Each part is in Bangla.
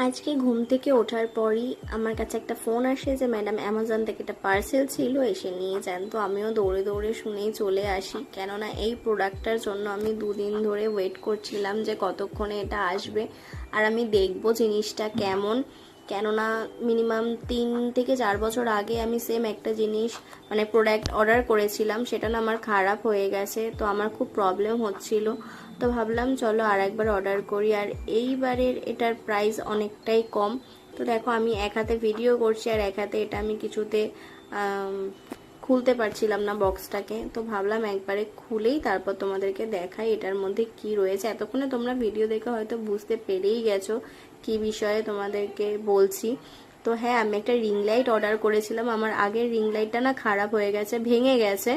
আজকে ঘুম থেকে ওঠার পরই আমার কাছে একটা ফোন আসে যে ম্যাডাম অ্যামাজন থেকে একটা পার্সেল ছিল, এসে নিয়ে যান। তো আমিও দৌড়ে দৌড়ে শুনেই চলে আসি, কেননা এই প্রোডাক্টটার জন্য আমি 2 দিন ধরে ওয়েট করছিলাম যে কতক্ষণে এটা আসবে আর আমি দেখবো জিনিসটা কেমন। কেননা মিনিমাম 3 থেকে 4 বছর আগে আমি সেম একটা জিনিস মানে প্রোডাক্ট অর্ডার করেছিলাম, সেটা না আমার খারাপ হয়ে গেছে, তো আমার খুব প্রবলেম হচ্ছিল। তো ভাবলাম চলো আর একবার অর্ডার করি, আর এইবারের এটার প্রাইস অনেকটাই কম। তো দেখো আমি এক হাতে ভিডিও করছি আর এক হাতে এটা আমি কিছুতে খুলতে পারছিলাম না বক্সটাকে, তো ভাবলাম একবারে খুলেই তারপর তোমাদেরকে দেখাই এটার মধ্যে কি রয়েছে। এতক্ষণে তোমরা ভিডিও দেখে হয়তো বুঝতে পেরেই গেছো কি বিষয়ে তোমাদেরকে বলছি। তো হ্যাঁ, আমি একটা রিং লাইট অর্ডার করেছিলাম। আমার আগের রিং লাইটটা না খারাপ হয়ে গেছে, ভেঙে গেছে,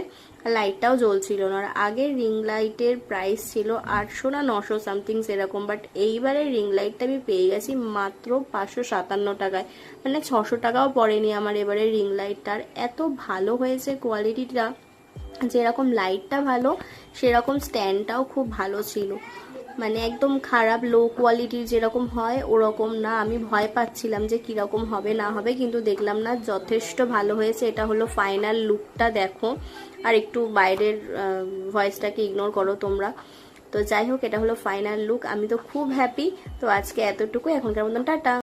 লাইটটাও জ্বলছিল না। আর আগের রিং লাইটের প্রাইস ছিল 800 না 900 সামথিং সেরকম, বাট এইবারের রিং লাইটটা আমি পেয়ে গেছি মাত্র 557 টাকায়, মানে 600 টাকাও পড়েনি আমার এবারের রিং লাইটটার। এত ভালো হয়েছে কোয়ালিটিটা, যেরকম লাইটটা ভালো সেরকম স্ট্যান্ডটাও খুব ভালো ছিল। মানে একদম খারাপ লো কোয়ালিটির যেরকম হয় ওরকম না। আমি ভয় পাচ্ছিলাম যে কিরকম হবে না হবে, কিন্তু দেখলাম না যথেষ্ট ভালো হয়েছে। এটা হলো ফাইনাল লুকটা, দেখো। আর একটু বাইরের ভয়েসটাকে ইগনোর করো তোমরা। তো যাই হোক, এটা হলো ফাইনাল লুক। আমি তো খুব হ্যাপি। তো আজকে এতটুকু, এখনকার মতন টাটা।